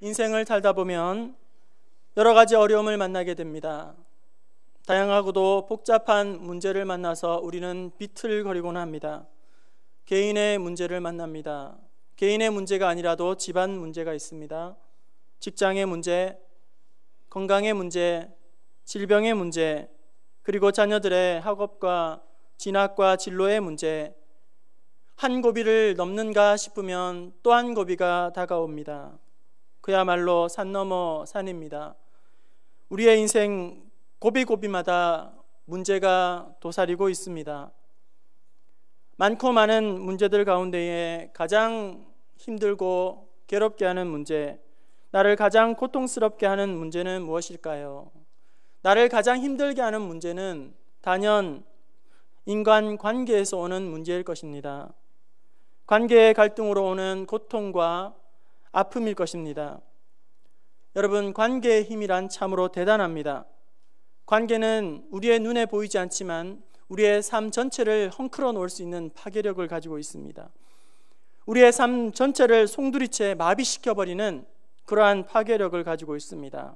인생을 살다 보면 여러 가지 어려움을 만나게 됩니다. 다양하고도 복잡한 문제를 만나서 우리는 비틀거리곤 합니다. 개인의 문제를 만납니다. 개인의 문제가 아니라도 집안 문제가 있습니다. 직장의 문제, 건강의 문제, 질병의 문제, 그리고 자녀들의 학업과 진학과 진로의 문제, 한 고비를 넘는가 싶으면 또 한 고비가 다가옵니다. 그야말로 산 넘어 산입니다. 우리의 인생 고비고비마다 문제가 도사리고 있습니다. 많고 많은 문제들 가운데에 가장 힘들고 괴롭게 하는 문제, 나를 가장 고통스럽게 하는 문제는 무엇일까요? 나를 가장 힘들게 하는 문제는 단연 인간 관계에서 오는 문제일 것입니다. 관계의 갈등으로 오는 고통과 아픔일 것입니다. 여러분, 관계의 힘이란 참으로 대단합니다. 관계는 우리의 눈에 보이지 않지만 우리의 삶 전체를 헝클어 놓을 수 있는 파괴력을 가지고 있습니다. 우리의 삶 전체를 송두리째 마비시켜버리는 그러한 파괴력을 가지고 있습니다.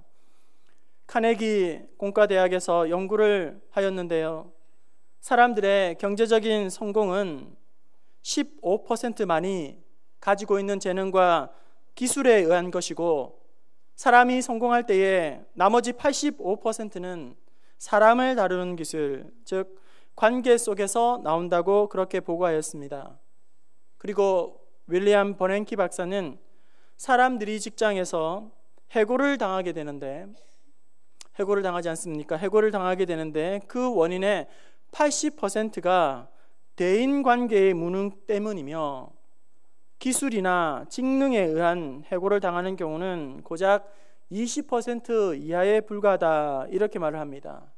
카네기 공과대학에서 연구를 하였는데요, 사람들의 경제적인 성공은 15%만이 가지고 있는 재능과 기술에 의한 것이고, 사람이 성공할 때에 나머지 85%는 사람을 다루는 기술, 즉 관계 속에서 나온다고 그렇게 보고하였습니다. 그리고 윌리엄 버냉키 박사는 사람들이 직장에서 해고를 당하게 되는데, 해고를 당하지 않습니까? 해고를 당하게 되는데 그 원인의 80%가 대인관계의 무능 때문이며, 기술이나 직능에 의한 해고를 당하는 경우는 고작 20% 이하에 불과하다, 이렇게 말을 합니다.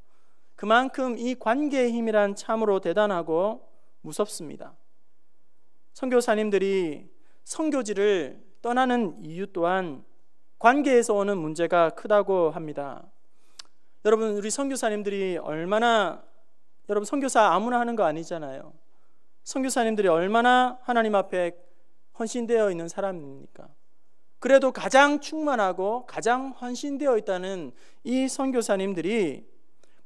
그만큼 이 관계의 힘이란 참으로 대단하고 무섭습니다. 선교사님들이 선교지를 떠나는 이유 또한 관계에서 오는 문제가 크다고 합니다. 여러분, 우리 선교사님들이 얼마나, 여러분 선교사 아무나 하는 거 아니잖아요. 선교사님들이 얼마나 하나님 앞에 헌신되어 있는 사람입니까? 그래도 가장 충만하고 가장 헌신되어 있다는 이 선교사님들이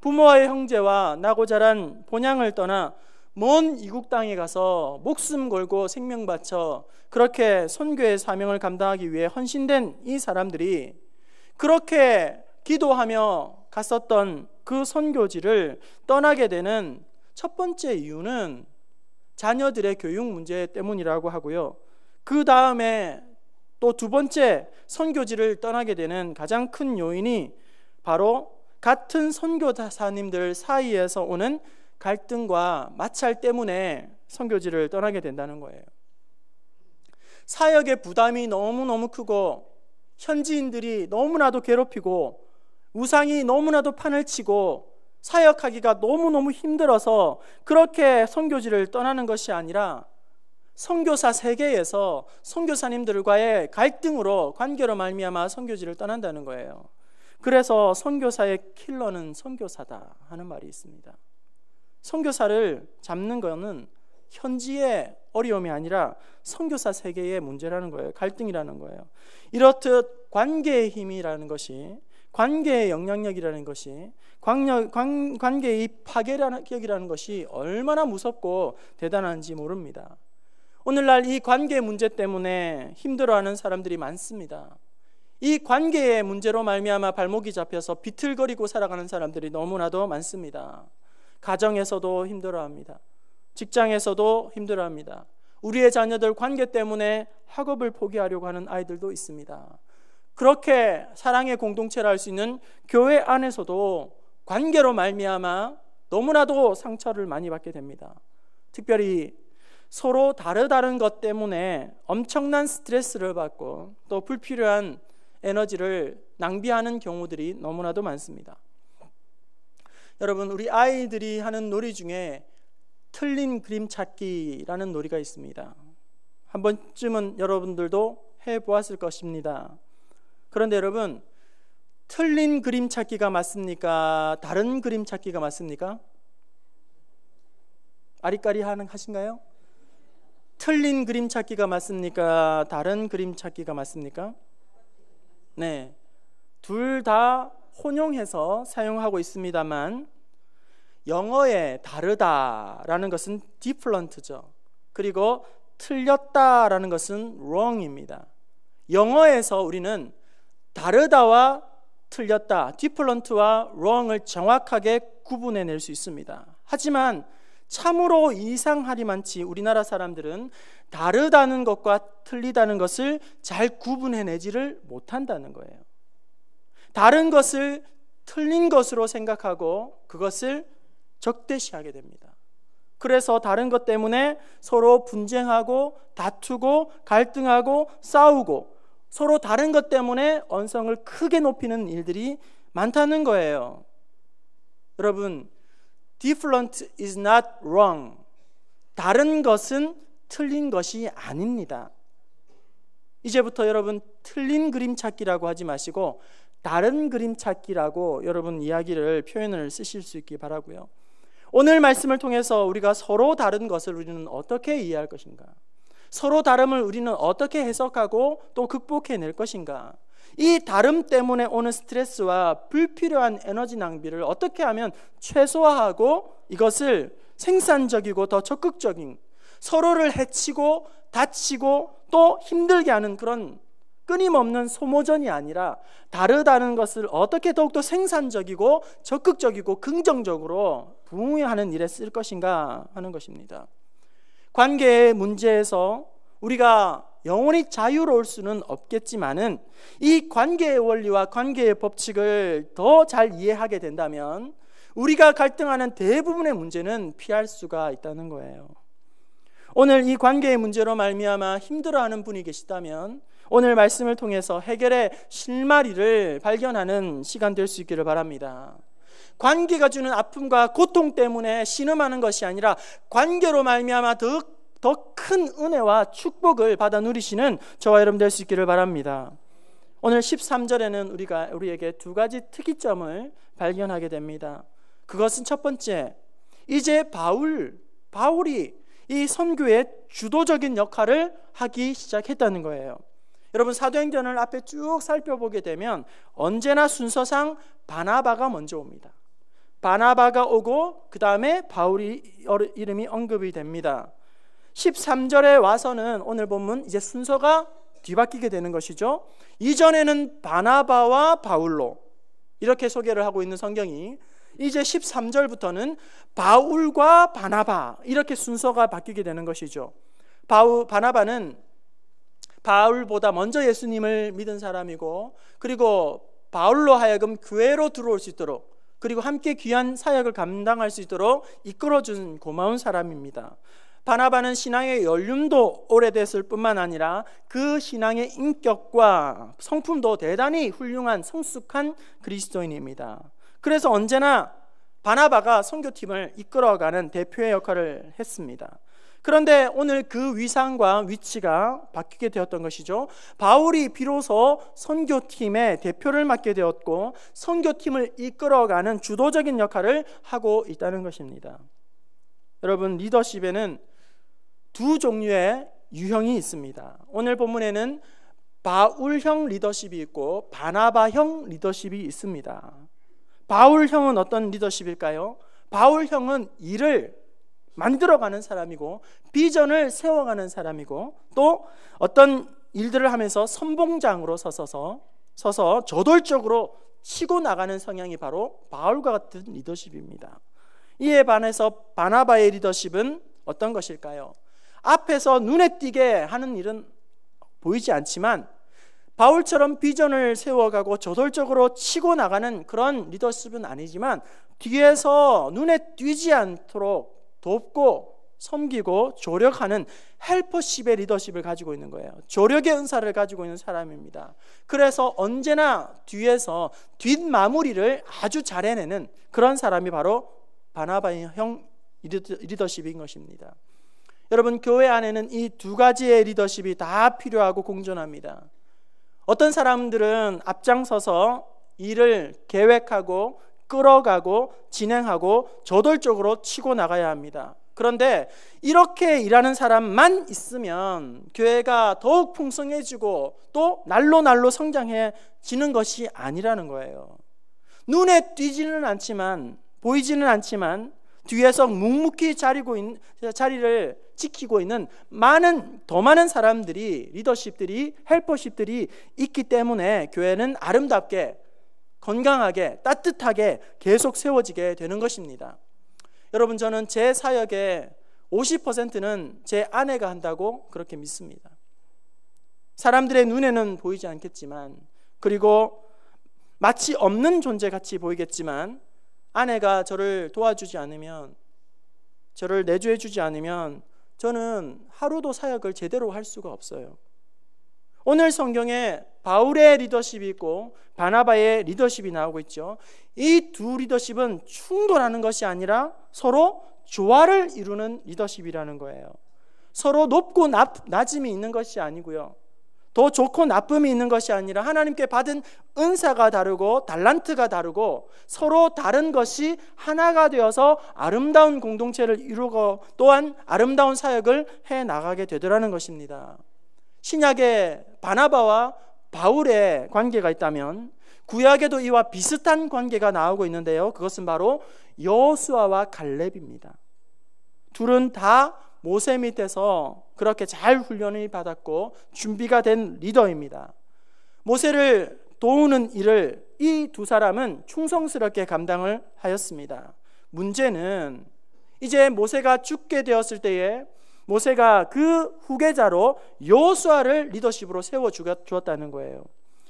부모와의 형제와 나고 자란 본향을 떠나 먼 이국 땅에 가서 목숨 걸고 생명 바쳐 그렇게 선교의 사명을 감당하기 위해 헌신된 이 사람들이 그렇게 기도하며 갔었던 그 선교지를 떠나게 되는 첫 번째 이유는 자녀들의 교육 문제 때문이라고 하고요, 그 다음에 또 두 번째 선교지를 떠나게 되는 가장 큰 요인이 바로 같은 선교사님들 사이에서 오는 갈등과 마찰 때문에 선교지를 떠나게 된다는 거예요. 사역의 부담이 너무너무 크고 현지인들이 너무나도 괴롭히고 우상이 너무나도 판을 치고 사역하기가 너무너무 힘들어서 그렇게 선교지를 떠나는 것이 아니라 선교사 세계에서 선교사님들과의 갈등으로, 관계로 말미암아 선교지를 떠난다는 거예요. 그래서 선교사의 킬러는 선교사다 하는 말이 있습니다. 선교사를 잡는 것은 현지의 어려움이 아니라 선교사 세계의 문제라는 거예요. 갈등이라는 거예요. 이렇듯 관계의 힘이라는 것이, 관계의 영향력이라는 것이, 관계의 파괴력이라는 것이 얼마나 무섭고 대단한지 모릅니다. 오늘날 이 관계 문제 때문에 힘들어하는 사람들이 많습니다. 이 관계의 문제로 말미암아 발목이 잡혀서 비틀거리고 살아가는 사람들이 너무나도 많습니다. 가정에서도 힘들어합니다. 직장에서도 힘들어합니다. 우리의 자녀들 관계 때문에 학업을 포기하려고 하는 아이들도 있습니다. 그렇게 사랑의 공동체를 할 수 있는 교회 안에서도 관계로 말미암아 너무나도 상처를 많이 받게 됩니다. 특별히 서로 다른 것 때문에 엄청난 스트레스를 받고 또 불필요한 에너지를 낭비하는 경우들이 너무나도 많습니다. 여러분, 우리 아이들이 하는 놀이 중에 틀린 그림 찾기라는 놀이가 있습니다. 한 번쯤은 여러분들도 해보았을 것입니다. 그런데 여러분, 틀린 그림 찾기가 맞습니까? 다른 그림 찾기가 맞습니까? 아리까리 하신가요? 틀린 그림 찾기가 맞습니까? 다른 그림 찾기가 맞습니까? 네, 둘 다 혼용해서 사용하고 있습니다만 영어의 다르다라는 것은 different죠. 그리고 틀렸다라는 것은 wrong입니다. 영어에서 우리는 다르다와 틀렸다, different와 wrong을 정확하게 구분해낼 수 있습니다. 하지만 참으로 이상하리만치 우리나라 사람들은 다르다는 것과 틀리다는 것을 잘 구분해내지를 못한다는 거예요. 다른 것을 틀린 것으로 생각하고 그것을 적대시하게 됩니다. 그래서 다른 것 때문에 서로 분쟁하고 다투고 갈등하고 싸우고 서로 다른 것 때문에 언성을 크게 높이는 일들이 많다는 거예요. 여러분, different is not wrong. 다른 것은 틀린 것이 아닙니다. 이제부터 여러분 틀린 그림 찾기라고 하지 마시고 다른 그림 찾기라고 여러분 이야기를 표현을 쓰실 수 있기 바라고요. 오늘 말씀을 통해서 우리가 서로 다른 것을 우리는 어떻게 이해할 것인가? 서로 다름을 우리는 어떻게 해석하고 또 극복해낼 것인가? 이 다름 때문에 오는 스트레스와 불필요한 에너지 낭비를 어떻게 하면 최소화하고 이것을 생산적이고 더 적극적인, 서로를 해치고 다치고 또 힘들게 하는 그런 끊임없는 소모전이 아니라 다르다는 것을 어떻게 더욱더 생산적이고 적극적이고 긍정적으로 부응하는 일에 쓸 것인가 하는 것입니다. 관계의 문제에서 우리가 영원히 자유로울 수는 없겠지만은 이 관계의 원리와 관계의 법칙을 더 잘 이해하게 된다면 우리가 갈등하는 대부분의 문제는 피할 수가 있다는 거예요. 오늘 이 관계의 문제로 말미암아 힘들어하는 분이 계시다면 오늘 말씀을 통해서 해결의 실마리를 발견하는 시간 될 수 있기를 바랍니다. 관계가 주는 아픔과 고통 때문에 신음하는 것이 아니라 관계로 말미암아 더 큰 은혜와 축복을 받아 누리시는 저와 여러분 될 수 있기를 바랍니다. 오늘 13절에는 우리에게 두 가지 특이점을 발견하게 됩니다. 그것은 첫 번째, 이제 바울이 이 선교의 주도적인 역할을 하기 시작했다는 거예요. 여러분 사도행전을 앞에 쭉 살펴보게 되면 언제나 순서상 바나바가 먼저 옵니다. 바나바가 오고 그 다음에 바울이 이름이 언급이 됩니다. 13절에 와서는 오늘 본문 이제 순서가 뒤바뀌게 되는 것이죠. 이전에는 바나바와 바울로 이렇게 소개를 하고 있는 성경이 이제 13절부터는 바울과 바나바 이렇게 순서가 바뀌게 되는 것이죠. 바나바는 바울보다 먼저 예수님을 믿은 사람이고 그리고 바울로 하여금 교회로 들어올 수 있도록 그리고 함께 귀한 사역을 감당할 수 있도록 이끌어준 고마운 사람입니다. 바나바는 신앙의 연륜도 오래됐을 뿐만 아니라 그 신앙의 인격과 성품도 대단히 훌륭한 성숙한 그리스도인입니다. 그래서 언제나 바나바가 선교팀을 이끌어가는 대표의 역할을 했습니다. 그런데 오늘 그 위상과 위치가 바뀌게 되었던 것이죠. 바울이 비로소 선교팀의 대표를 맡게 되었고 선교팀을 이끌어가는 주도적인 역할을 하고 있다는 것입니다. 여러분 리더십에는 두 종류의 유형이 있습니다. 오늘 본문에는 바울형 리더십이 있고 바나바형 리더십이 있습니다. 바울형은 어떤 리더십일까요? 바울형은 일을 만들어가는 사람이고 비전을 세워가는 사람이고 또 어떤 일들을 하면서 선봉장으로 서서 저돌적으로 치고 나가는 성향이 바로 바울과 같은 리더십입니다. 이에 반해서 바나바의 리더십은 어떤 것일까요? 앞에서 눈에 띄게 하는 일은 보이지 않지만 바울처럼 비전을 세워가고 저돌적으로 치고 나가는 그런 리더십은 아니지만 뒤에서 눈에 띄지 않도록 돕고 섬기고 조력하는 헬퍼십의 리더십을 가지고 있는 거예요. 조력의 은사를 가지고 있는 사람입니다. 그래서 언제나 뒤에서 뒷마무리를 아주 잘 해내는 그런 사람이 바로 바나바형 리더십인 것입니다. 여러분 교회 안에는 이 두 가지의 리더십이 다 필요하고 공존합니다. 어떤 사람들은 앞장서서 일을 계획하고 끌어가고 진행하고 저돌적으로 치고 나가야 합니다. 그런데 이렇게 일하는 사람만 있으면 교회가 더욱 풍성해지고 또 날로 성장해지는 것이 아니라는 거예요. 눈에 띄지는 않지만, 보이지는 않지만 뒤에서 묵묵히 자리를 지키고 있는 더 많은 사람들이, 리더십들이, 헬퍼십들이 있기 때문에 교회는 아름답게, 건강하게, 따뜻하게 계속 세워지게 되는 것입니다. 여러분, 저는 제 사역의 50%는 제 아내가 한다고 그렇게 믿습니다. 사람들의 눈에는 보이지 않겠지만, 그리고 마치 없는 존재같이 보이겠지만, 아내가 저를 도와주지 않으면, 저를 내조해 주지 않으면 저는 하루도 사역을 제대로 할 수가 없어요. 오늘 성경에 바울의 리더십이 있고 바나바의 리더십이 나오고 있죠. 이 두 리더십은 충돌하는 것이 아니라 서로 조화를 이루는 리더십이라는 거예요. 서로 높고 낮음이 있는 것이 아니고요, 더 좋고 나쁨이 있는 것이 아니라 하나님께 받은 은사가 다르고 달란트가 다르고 서로 다른 것이 하나가 되어서 아름다운 공동체를 이루고 또한 아름다운 사역을 해나가게 되더라는 것입니다. 신약에 바나바와 바울의 관계가 있다면 구약에도 이와 비슷한 관계가 나오고 있는데요, 그것은 바로 여호수아와 갈렙입니다. 둘은 다 모세 밑에서 그렇게 잘 훈련을 받았고 준비가 된 리더입니다. 모세를 도우는 일을 이 두 사람은 충성스럽게 감당을 하였습니다. 문제는 이제 모세가 죽게 되었을 때에 모세가 그 후계자로 여호수아를 리더십으로 세워주었다는 거예요.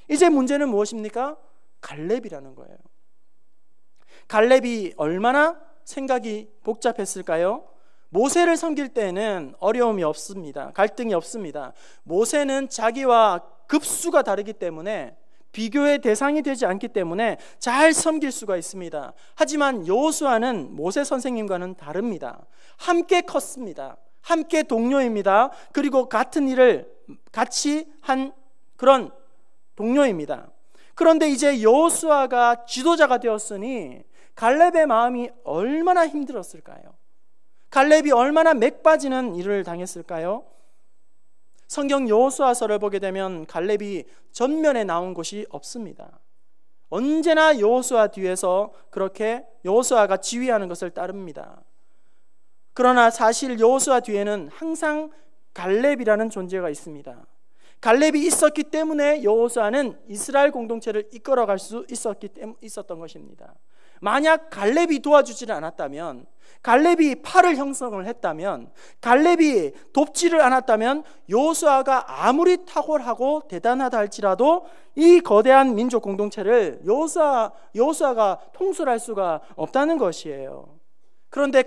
이제 문제는 무엇입니까? 갈렙이라는 거예요. 갈렙이 얼마나 생각이 복잡했을까요? 모세를 섬길 때는 어려움이 없습니다. 갈등이 없습니다. 모세는 자기와 급수가 다르기 때문에, 비교의 대상이 되지 않기 때문에 잘 섬길 수가 있습니다. 하지만 여호수아는 모세 선생님과는 다릅니다. 함께 컸습니다. 함께 동료입니다. 그리고 같은 일을 같이 한 그런 동료입니다. 그런데 이제 여호수아가 지도자가 되었으니 갈렙의 마음이 얼마나 힘들었을까요? 갈렙이 얼마나 맥 빠지는 일을 당했을까요? 성경 여호수아서를 보게 되면 갈렙이 전면에 나온 곳이 없습니다. 언제나 여호수아 뒤에서 그렇게 여호수아가 지휘하는 것을 따릅니다. 그러나 사실 여호수아 뒤에는 항상 갈렙이라는 존재가 있습니다. 갈렙이 있었기 때문에 여호수아는 이스라엘 공동체를 이끌어갈 수 있었던 것입니다. 만약 갈렙이 도와주지를 않았다면, 갈렙이 팔을 형성을 했다면, 갈렙이 돕지를 않았다면 여호수아가 아무리 탁월하고 대단하다 할지라도 이 거대한 민족 공동체를 여호수아가 통솔할 수가 없다는 것이에요. 그런데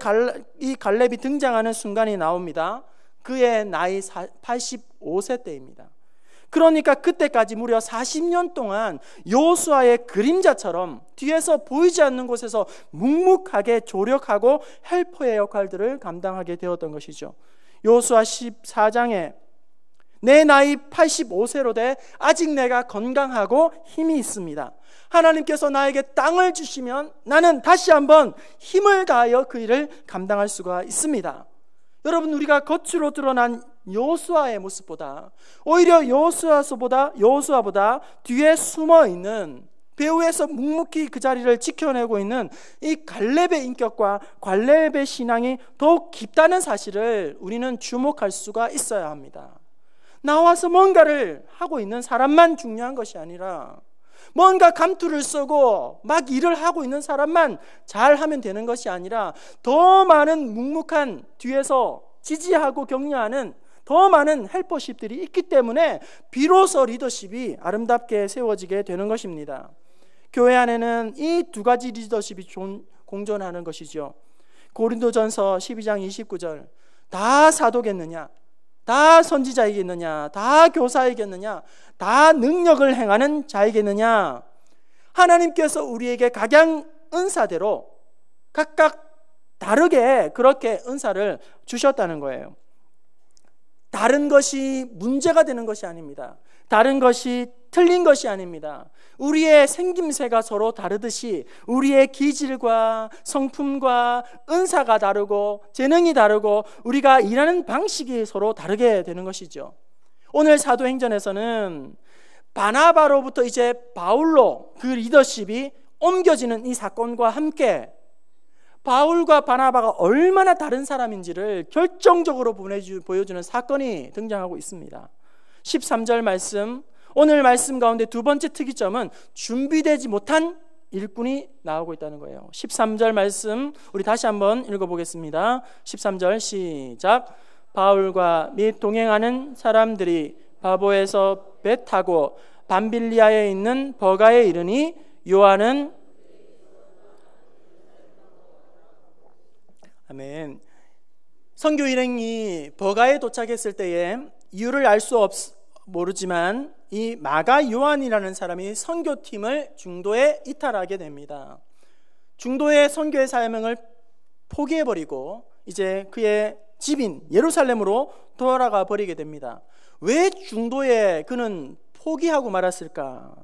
이 갈렙이 등장하는 순간이 나옵니다. 그의 나이 85세 때입니다. 그러니까 그때까지 무려 40년 동안 여호수아의 그림자처럼 뒤에서 보이지 않는 곳에서 묵묵하게 조력하고 헬퍼의 역할들을 감당하게 되었던 것이죠. 여호수아 14장에 내 나이 85세로 돼 아직 내가 건강하고 힘이 있습니다. 하나님께서 나에게 땅을 주시면 나는 다시 한번 힘을 다하여 그 일을 감당할 수가 있습니다. 여러분, 우리가 겉으로 드러난 여호수아의 모습보다 오히려 여호수아보다 뒤에 숨어있는, 배후에서 묵묵히 그 자리를 지켜내고 있는 이 갈렙의 인격과 갈렙의 신앙이 더욱 깊다는 사실을 우리는 주목할 수가 있어야 합니다. 나와서 뭔가를 하고 있는 사람만 중요한 것이 아니라 뭔가 감투를 쓰고 막 일을 하고 있는 사람만 잘하면 되는 것이 아니라 더 많은 묵묵한 뒤에서 지지하고 격려하는 더 많은 헬퍼십들이 있기 때문에 비로소 리더십이 아름답게 세워지게 되는 것입니다. 교회 안에는 이 두 가지 리더십이 공존하는 것이죠. 고린도전서 12장 29절, 다 사도겠느냐? 다 선지자이겠느냐? 다 교사이겠느냐? 다 능력을 행하는 자이겠느냐? 하나님께서 우리에게 각양 은사대로 각각 다르게 그렇게 은사를 주셨다는 거예요. 다른 것이 문제가 되는 것이 아닙니다. 다른 것이 틀린 것이 아닙니다. 우리의 생김새가 서로 다르듯이 우리의 기질과 성품과 은사가 다르고 재능이 다르고 우리가 일하는 방식이 서로 다르게 되는 것이죠. 오늘 사도행전에서는 바나바로부터 이제 바울로 그 리더십이 옮겨지는 이 사건과 함께 바울과 바나바가 얼마나 다른 사람인지를 결정적으로 보여주는 사건이 등장하고 있습니다. 13절 말씀, 오늘 말씀 가운데 두 번째 특이점은 준비되지 못한 일꾼이 나오고 있다는 거예요. 13절 말씀 우리 다시 한번 읽어보겠습니다. 13절 시작. 바울과 및 동행하는 사람들이 바보에서 배 타고 밤빌리아에 있는 버가에 이르니 요한은 아멘. 선교 일행이 버가에 도착했을 때에 이유를 알 수 모르지만 이 마가 요한이라는 사람이 선교팀을 중도에 이탈하게 됩니다. 중도의 선교의 사명을 포기해버리고 이제 그의 집인 예루살렘으로 돌아가 버리게 됩니다. 왜 중도에 그는 포기하고 말았을까?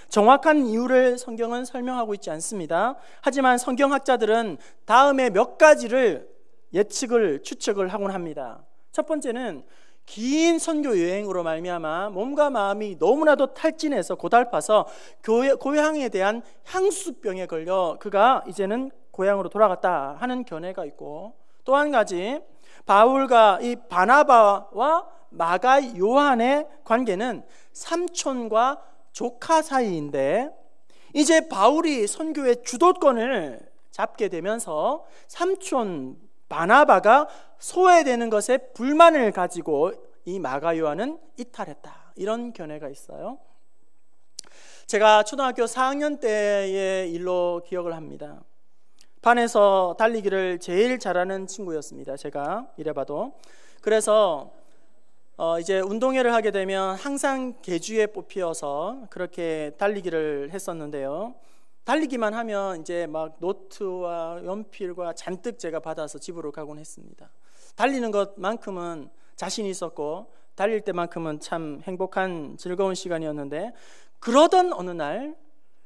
정확한 이유를 성경은 설명하고 있지 않습니다. 하지만 성경학자들은 다음에 몇 가지를 추측을 하곤 합니다. 첫 번째는 긴 선교 여행으로 말미암아 몸과 마음이 너무나도 탈진해서 고달파서 고향에 대한 향수병에 걸려 그가 이제는 고향으로 돌아갔다 하는 견해가 있고, 또 한 가지 바울과 이 바나바와 마가 요한의 관계는 삼촌과 조카 사이인데 이제 바울이 선교의 주도권을 잡게 되면서 삼촌 바나바가 소외되는 것에 불만을 가지고 이 마가 요한은 이탈했다, 이런 견해가 있어요. 제가 초등학교 4학년 때의 일로 기억을 합니다. 반에서 달리기를 제일 잘하는 친구였습니다. 제가 이래봐도. 그래서 이제 운동회를 하게 되면 항상 계주에 뽑혀서 그렇게 달리기를 했었는데요. 달리기만 하면 이제 막 노트와 연필과 잔뜩 제가 받아서 집으로 가곤 했습니다. 달리는 것만큼은 자신이 있었고 달릴 때만큼은 참 행복한 즐거운 시간이었는데, 그러던 어느 날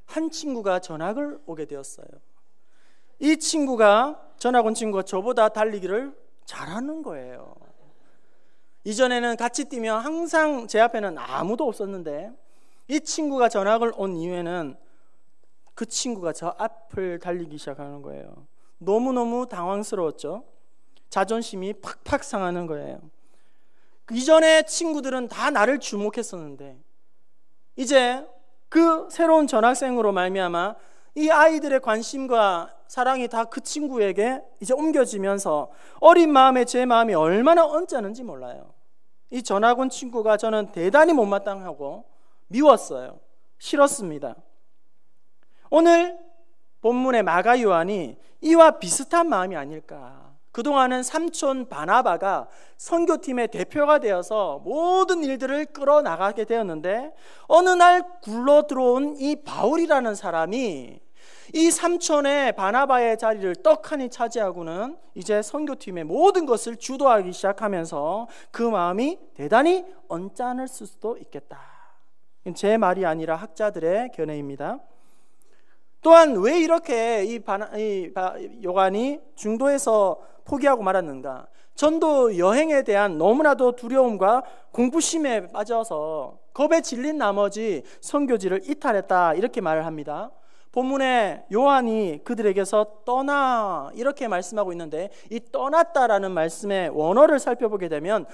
한 친구가 전학을 오게 되었어요. 이 친구가, 전학 온 친구가 저보다 달리기를 잘하는 거예요. 이전에는 같이 뛰면 항상 제 앞에는 아무도 없었는데 이 친구가 전학을 온 이후에는 그 친구가 저 앞을 달리기 시작하는 거예요. 너무너무 당황스러웠죠. 자존심이 팍팍 상하는 거예요. 이전에 친구들은 다 나를 주목했었는데 이제 그 새로운 전학생으로 말미암아 이 아이들의 관심과 사랑이 다 그 친구에게 이제 옮겨지면서 어린 마음에 제 마음이 얼마나 언짢은지 몰라요. 이 전학 온 친구가 저는 대단히 못마땅하고 미웠어요. 싫었습니다. 오늘 본문의 마가 요한이 이와 비슷한 마음이 아닐까. 그동안은 삼촌 바나바가 선교팀의 대표가 되어서 모든 일들을 끌어나가게 되었는데 어느 날 굴러 들어온 이 바울이라는 사람이 이 삼촌의 바나바의 자리를 떡하니 차지하고는 이제 선교팀의 모든 것을 주도하기 시작하면서 그 마음이 대단히 언짢을 수도 있겠다. 제 말이 아니라 학자들의 견해입니다. 또한 왜 이렇게 요한이 중도에서 포기하고 말았는가? 전도 여행에 대한 너무나도 두려움과 공부심에 빠져서 겁에 질린 나머지 선교지를 이탈했다, 이렇게 말을 합니다. 본문에 요한이 그들에게서 떠나 이렇게 말씀하고 있는데 이 떠났다라는 말씀의 원어를 살펴보게 되면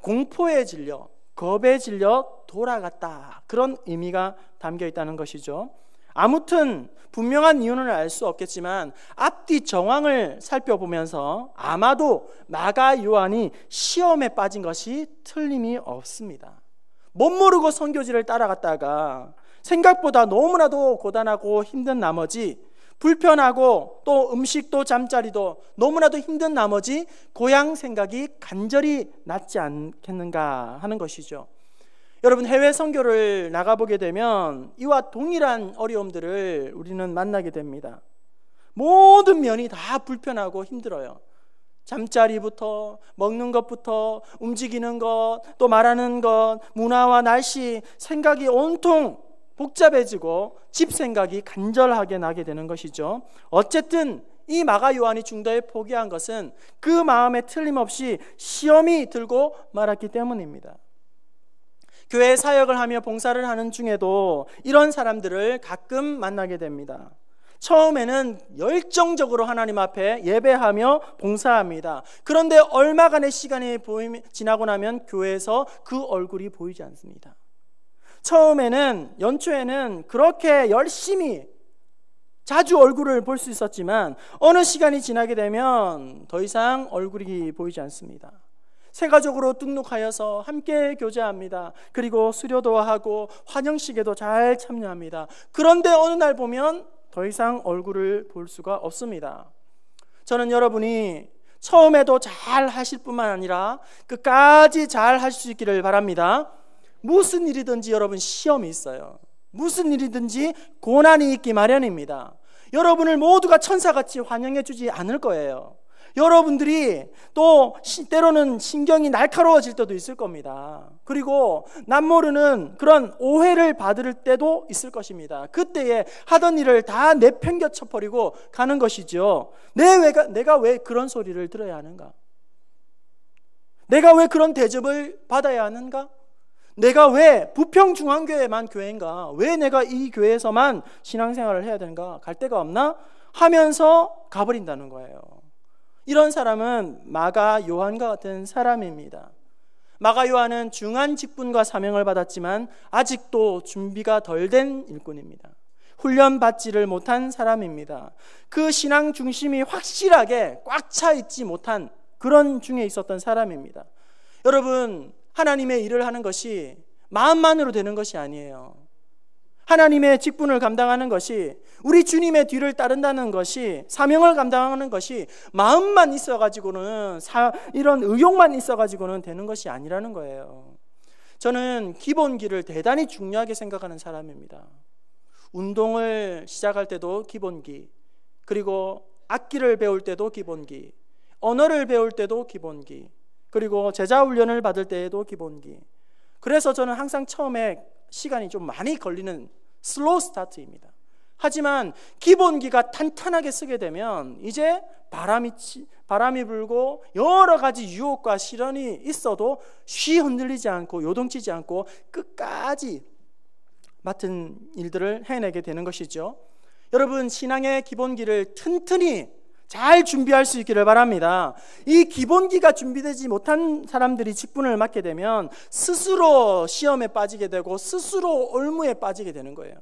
공포에 질려, 겁에 질려 돌아갔다, 그런 의미가 담겨 있다는 것이죠. 아무튼 분명한 이유는 알 수 없겠지만 앞뒤 정황을 살펴보면서 아마도 마가 요한이 시험에 빠진 것이 틀림이 없습니다. 못 모르고 선교지를 따라갔다가 생각보다 너무나도 고단하고 힘든 나머지, 불편하고 또 음식도 잠자리도 너무나도 힘든 나머지 고향 생각이 간절히 났지 않겠는가 하는 것이죠. 여러분, 해외 선교를 나가보게 되면 이와 동일한 어려움들을 우리는 만나게 됩니다. 모든 면이 다 불편하고 힘들어요. 잠자리부터 먹는 것부터 움직이는 것, 또 말하는 것, 문화와 날씨, 생각이 온통 복잡해지고 집 생각이 간절하게 나게 되는 것이죠. 어쨌든 이 마가 요한이 중도에 포기한 것은 그 마음에 틀림없이 시험이 들고 말았기 때문입니다. 교회 사역을 하며 봉사를 하는 중에도 이런 사람들을 가끔 만나게 됩니다. 처음에는 열정적으로 하나님 앞에 예배하며 봉사합니다. 그런데 얼마간의 시간이 지나고 나면 교회에서 그 얼굴이 보이지 않습니다. 처음에는 연초에는 그렇게 열심히 자주 얼굴을 볼 수 있었지만 어느 시간이 지나게 되면 더 이상 얼굴이 보이지 않습니다. 세가족으로 등록하여서 함께 교제합니다. 그리고 수료도 하고 환영식에도 잘 참여합니다. 그런데 어느 날 보면 더 이상 얼굴을 볼 수가 없습니다. 저는 여러분이 처음에도 잘 하실 뿐만 아니라 끝까지 잘 하실 수 있기를 바랍니다. 무슨 일이든지 여러분 시험이 있어요. 무슨 일이든지 고난이 있기 마련입니다. 여러분을 모두가 천사같이 환영해 주지 않을 거예요. 여러분들이 또 때로는 신경이 날카로워질 때도 있을 겁니다. 그리고 남모르는 그런 오해를 받을 때도 있을 것입니다. 그때에 하던 일을 다 내팽겨쳐 버리고 가는 것이죠. 내가 왜 그런 소리를 들어야 하는가? 내가 왜 그런 대접을 받아야 하는가? 내가 왜 부평중앙교회만 교회인가? 왜 내가 이 교회에서만 신앙생활을 해야 되는가? 갈 데가 없나? 하면서 가버린다는 거예요. 이런 사람은 마가 요한과 같은 사람입니다. 마가 요한은 중한 직분과 사명을 받았지만 아직도 준비가 덜 된 일꾼입니다. 훈련받지를 못한 사람입니다. 그 신앙 중심이 확실하게 꽉 차 있지 못한 그런 중에 있었던 사람입니다. 여러분, 하나님의 일을 하는 것이 마음만으로 되는 것이 아니에요. 하나님의 직분을 감당하는 것이, 우리 주님의 뒤를 따른다는 것이, 사명을 감당하는 것이 마음만 있어가지고는, 이런 의욕만 있어가지고는 되는 것이 아니라는 거예요. 저는 기본기를 대단히 중요하게 생각하는 사람입니다. 운동을 시작할 때도 기본기, 그리고 악기를 배울 때도 기본기, 언어를 배울 때도 기본기, 그리고 제자훈련을 받을 때에도 기본기. 그래서 저는 항상 처음에 시간이 좀 많이 걸리는 슬로우 스타트입니다. 하지만 기본기가 탄탄하게 쓰게 되면 이제 바람이 불고 여러 가지 유혹과 시련이 있어도 쉬 흔들리지 않고 요동치지 않고 끝까지 맡은 일들을 해내게 되는 것이죠. 여러분, 신앙의 기본기를 튼튼히 잘 준비할 수 있기를 바랍니다. 이 기본기가 준비되지 못한 사람들이 직분을 맡게 되면 스스로 시험에 빠지게 되고 스스로 올무에 빠지게 되는 거예요.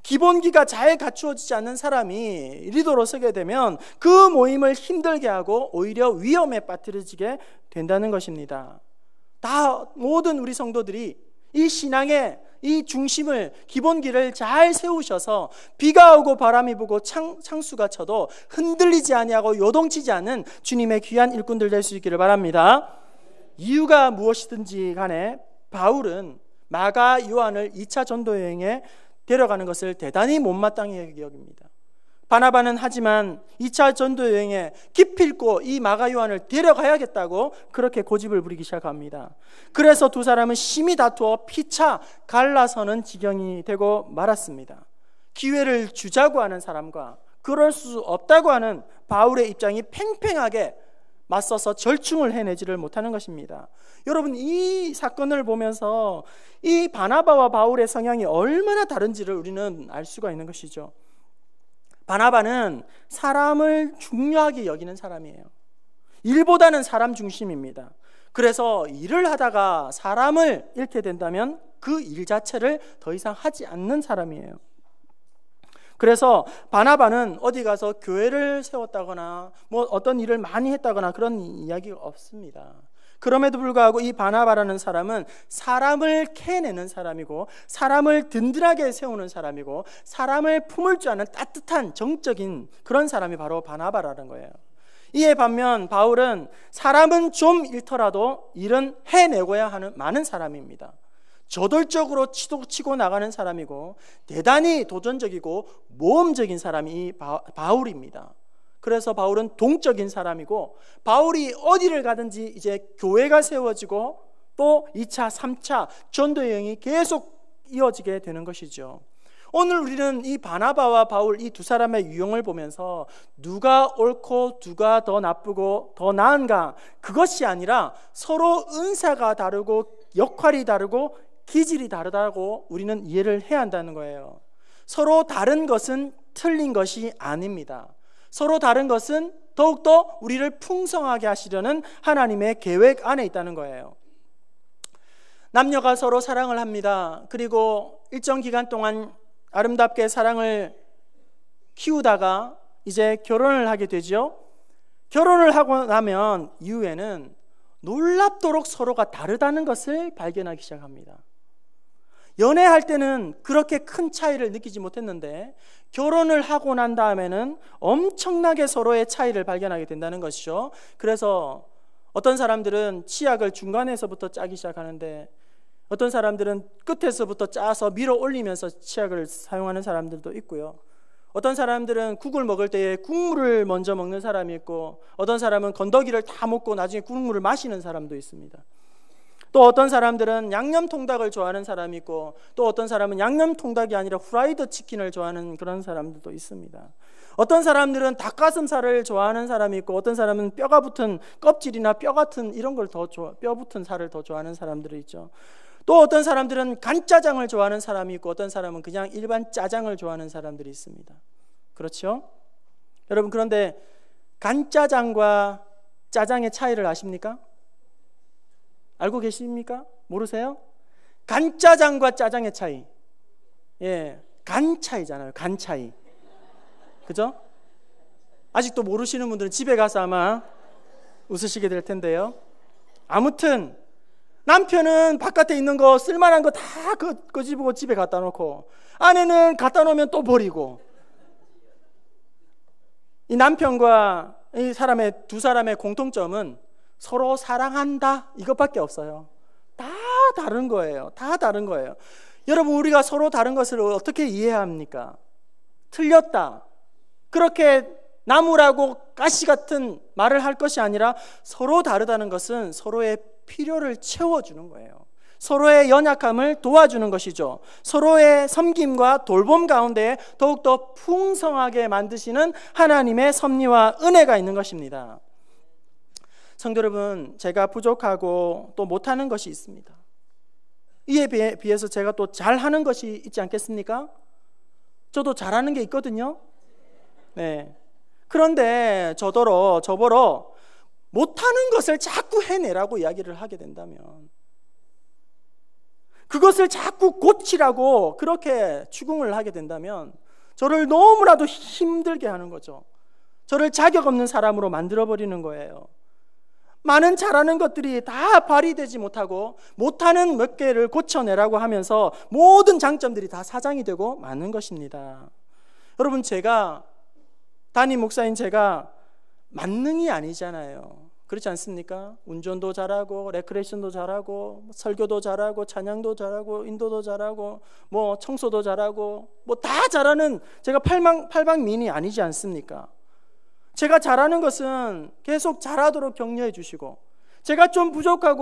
기본기가 잘 갖추어지지 않는 사람이 리더로 서게 되면 그 모임을 힘들게 하고 오히려 위험에 빠뜨려지게 된다는 것입니다. 모든 우리 성도들이 이 신앙의 이 중심을, 기본기를 잘 세우셔서 비가 오고 바람이 불고 창수가 쳐도 흔들리지 아니하고 요동치지 않는 주님의 귀한 일꾼들 될 수 있기를 바랍니다. 이유가 무엇이든지 간에 바울은 마가 요한을 2차 전도 여행에 데려가는 것을 대단히 못마땅히 여깁니다. 바나바는 하지만 2차 전도 여행에 기필코 이 마가 요한을 데려가야겠다고 그렇게 고집을 부리기 시작합니다. 그래서 두 사람은 심히 다투어 피차 갈라서는 지경이 되고 말았습니다. 기회를 주자고 하는 사람과 그럴 수 없다고 하는 바울의 입장이 팽팽하게 맞서서 절충을 해내지를 못하는 것입니다. 여러분, 이 사건을 보면서 이 바나바와 바울의 성향이 얼마나 다른지를 우리는 알 수가 있는 것이죠. 바나바는 사람을 중요하게 여기는 사람이에요. 일보다는 사람 중심입니다. 그래서 일을 하다가 사람을 잃게 된다면 그 일 자체를 더 이상 하지 않는 사람이에요. 그래서 바나바는 어디 가서 교회를 세웠다거나 어떤 일을 많이 했다거나 그런 이야기가 없습니다. 그럼에도 불구하고 이 바나바라는 사람은 사람을 캐내는 사람이고 사람을 든든하게 세우는 사람이고 사람을 품을 줄 아는 따뜻한 정적인 그런 사람이 바로 바나바라는 거예요. 이에 반면 바울은 사람은 좀 잃더라도 일은 해내고야 하는 많은 사람입니다. 저돌적으로 치고 나가는 사람이고 대단히 도전적이고 모험적인 사람이 이 바울입니다. 그래서 바울은 동적인 사람이고, 바울이 어디를 가든지 이제 교회가 세워지고 또 2차, 3차 전도 여행이 계속 이어지게 되는 것이죠. 오늘 우리는 이 바나바와 바울 이 두 사람의 유형을 보면서 누가 옳고 누가 더 나쁘고 더 나은가, 그것이 아니라 서로 은사가 다르고 역할이 다르고 기질이 다르다고 우리는 이해를 해야 한다는 거예요. 서로 다른 것은 틀린 것이 아닙니다. 서로 다른 것은 더욱더 우리를 풍성하게 하시려는 하나님의 계획 안에 있다는 거예요. 남녀가 서로 사랑을 합니다. 그리고 일정 기간 동안 아름답게 사랑을 키우다가 이제 결혼을 하게 되죠. 결혼을 하고 나면 이후에는 놀랍도록 서로가 다르다는 것을 발견하기 시작합니다. 연애할 때는 그렇게 큰 차이를 느끼지 못했는데 결혼을 하고 난 다음에는 엄청나게 서로의 차이를 발견하게 된다는 것이죠. 그래서 어떤 사람들은 치약을 중간에서부터 짜기 시작하는데, 어떤 사람들은 끝에서부터 짜서 밀어 올리면서 치약을 사용하는 사람들도 있고요. 어떤 사람들은 국을 먹을 때에 국물을 먼저 먹는 사람이 있고, 어떤 사람은 건더기를 다 먹고 나중에 국물을 마시는 사람도 있습니다. 또 어떤 사람들은 양념통닭을 좋아하는 사람이 있고, 또 어떤 사람은 양념통닭이 아니라 후라이드 치킨을 좋아하는 그런 사람들도 있습니다. 어떤 사람들은 닭가슴살을 좋아하는 사람이 있고, 어떤 사람은 뼈가 붙은 껍질이나 뼈 같은 이런 걸 더 뼈 붙은 살을 더 좋아하는 사람들이 있죠. 또 어떤 사람들은 간짜장을 좋아하는 사람이 있고, 어떤 사람은 그냥 일반 짜장을 좋아하는 사람들이 있습니다. 그렇죠? 여러분, 그런데 간짜장과 짜장의 차이를 아십니까? 알고 계십니까? 모르세요? 간짜장과 짜장의 차이, 간 차이잖아요. 간 차이. 그죠? 아직도 모르시는 분들은 집에 가서 아마 웃으시게 될 텐데요. 아무튼 남편은 바깥에 있는 거 쓸만한 거 다 끄집고 집에 갖다 놓고, 아내는 갖다 놓으면 또 버리고, 이 남편과 이 두 사람의 공통점은 서로 사랑한다 이것밖에 없어요. 다 다른 거예요. 다 다른 거예요. 여러분, 우리가 서로 다른 것을 어떻게 이해해야 합니까? 틀렸다, 그렇게 나무라고 가시 같은 말을 할 것이 아니라, 서로 다르다는 것은 서로의 필요를 채워주는 거예요. 서로의 연약함을 도와주는 것이죠. 서로의 섬김과 돌봄 가운데 더욱더 풍성하게 만드시는 하나님의 섭리와 은혜가 있는 것입니다. 성도 여러분, 제가 부족하고 또 못하는 것이 있습니다. 이에 비해서 제가 또 잘하는 것이 있지 않겠습니까? 저도 잘하는 게 있거든요. 네. 그런데 저더러 못하는 것을 자꾸 해내라고 이야기를 하게 된다면, 그것을 자꾸 고치라고 그렇게 추궁을 하게 된다면 저를 너무나도 힘들게 하는 거죠. 저를 자격 없는 사람으로 만들어버리는 거예요. 많은 잘하는 것들이 다 발휘되지 못하고 못하는 몇 개를 고쳐내라고 하면서 모든 장점들이 다 사장이 되고 마는 것입니다. 여러분, 담임 목사인 제가 만능이 아니잖아요. 그렇지 않습니까? 운전도 잘하고 레크레이션도 잘하고 설교도 잘하고 찬양도 잘하고 인도도 잘하고 청소도 잘하고 다 잘하는 제가 팔방미인이 아니지 않습니까? 제가 잘하는 것은 계속 잘하도록 격려해 주시고, 제가 좀 부족한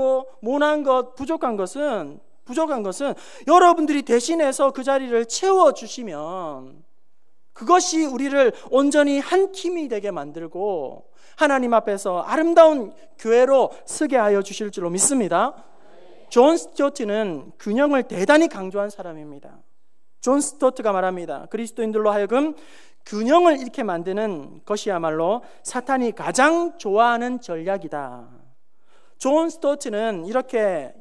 것은 여러분들이 대신해서 그 자리를 채워주시면 그것이 우리를 온전히 한 팀이 되게 만들고 하나님 앞에서 아름다운 교회로 서게 하여 주실 줄로 믿습니다. 존 스튜어트는 균형을 대단히 강조한 사람입니다. 존 스튜어트가 말합니다. 그리스도인들로 하여금 균형을 잃게 만드는 것이야말로 사탄이 가장 좋아하는 전략이다. 존 스튜어트는 이렇게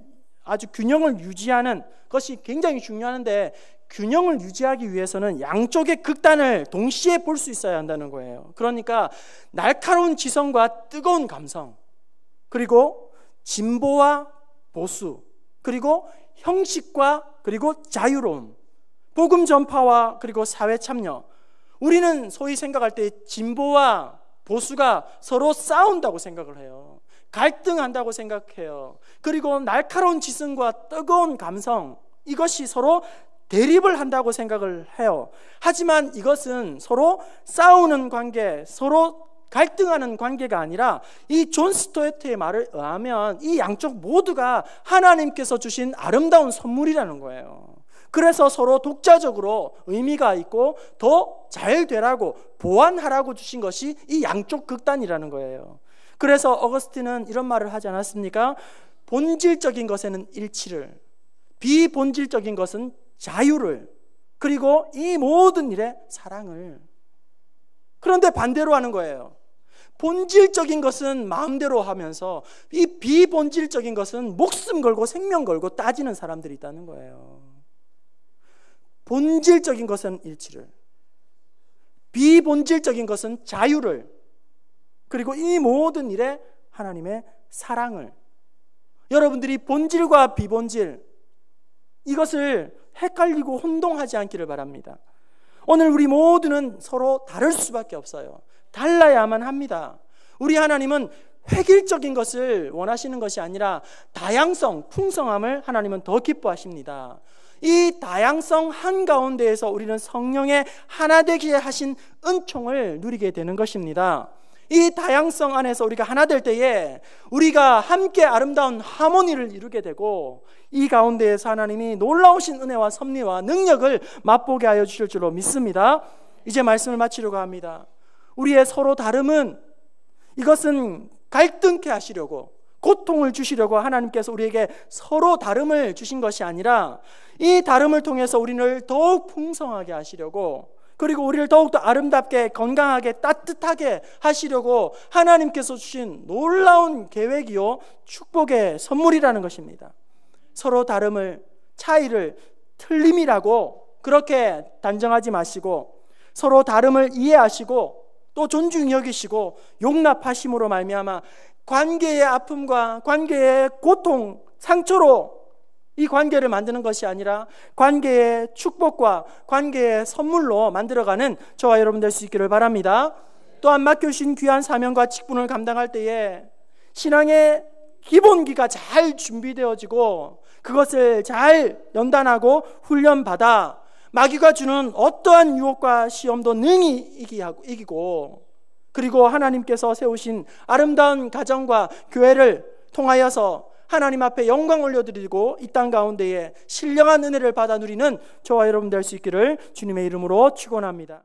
아주 균형을 유지하는 것이 굉장히 중요한데, 균형을 유지하기 위해서는 양쪽의 극단을 동시에 볼 수 있어야 한다는 거예요. 그러니까 날카로운 지성과 뜨거운 감성, 그리고 진보와 보수, 그리고 형식과 그리고 자유로움, 복음 전파와 그리고 사회 참여. 우리는 소위 생각할 때 진보와 보수가 서로 싸운다고 생각을 해요. 갈등한다고 생각해요. 그리고 날카로운 지성과 뜨거운 감성, 이것이 서로 대립을 한다고 생각을 해요. 하지만 이것은 서로 싸우는 관계, 서로 갈등하는 관계가 아니라 이 존 스토어트의 말을 의하면 이 양쪽 모두가 하나님께서 주신 아름다운 선물이라는 거예요. 그래서 서로 독자적으로 의미가 있고 더 잘 되라고 보완하라고 주신 것이 이 양쪽 극단이라는 거예요. 그래서 어거스틴은 이런 말을 하지 않았습니까? 본질적인 것에는 일치를, 비본질적인 것은 자유를, 그리고 이 모든 일에 사랑을. 그런데 반대로 하는 거예요. 본질적인 것은 마음대로 하면서 이 비본질적인 것은 목숨 걸고 생명 걸고 따지는 사람들이 있다는 거예요. 본질적인 것은 일치를, 비본질적인 것은 자유를, 그리고 이 모든 일에 하나님의 사랑을. 여러분들이 본질과 비본질, 이것을 헷갈리고 혼동하지 않기를 바랍니다. 오늘 우리 모두는 서로 다를 수밖에 없어요. 달라야만 합니다. 우리 하나님은 획일적인 것을 원하시는 것이 아니라 다양성, 풍성함을 하나님은 더 기뻐하십니다. 이 다양성 한가운데에서 우리는 성령의 하나 되게 하신 은총을 누리게 되는 것입니다. 이 다양성 안에서 우리가 하나 될 때에 우리가 함께 아름다운 하모니를 이루게 되고, 이 가운데에서 하나님이 놀라우신 은혜와 섭리와 능력을 맛보게 하여 주실 줄로 믿습니다. 이제 말씀을 마치려고 합니다. 우리의 서로 다름은, 이것은 갈등케 하시려고, 고통을 주시려고 하나님께서 우리에게 서로 다름을 주신 것이 아니라 이 다름을 통해서 우리를 더욱 풍성하게 하시려고, 그리고 우리를 더욱더 아름답게, 건강하게, 따뜻하게 하시려고 하나님께서 주신 놀라운 계획이요 축복의 선물이라는 것입니다. 서로 다름을, 차이를 틀림이라고 그렇게 단정하지 마시고, 서로 다름을 이해하시고 또 존중히 여기시고 용납하심으로 말미암아 관계의 아픔과 관계의 고통, 상처로 이 관계를 만드는 것이 아니라 관계의 축복과 관계의 선물로 만들어가는 저와 여러분 될 수 있기를 바랍니다. 또한 맡겨주신 귀한 사명과 직분을 감당할 때에 신앙의 기본기가 잘 준비되어지고 그것을 잘 연단하고 훈련받아 마귀가 주는 어떠한 유혹과 시험도 능히 이기고, 그리고 하나님께서 세우신 아름다운 가정과 교회를 통하여서 하나님 앞에 영광 올려드리고 이 땅 가운데에 신령한 은혜를 받아 누리는 저와 여러분 될 수 있기를 주님의 이름으로 축원합니다.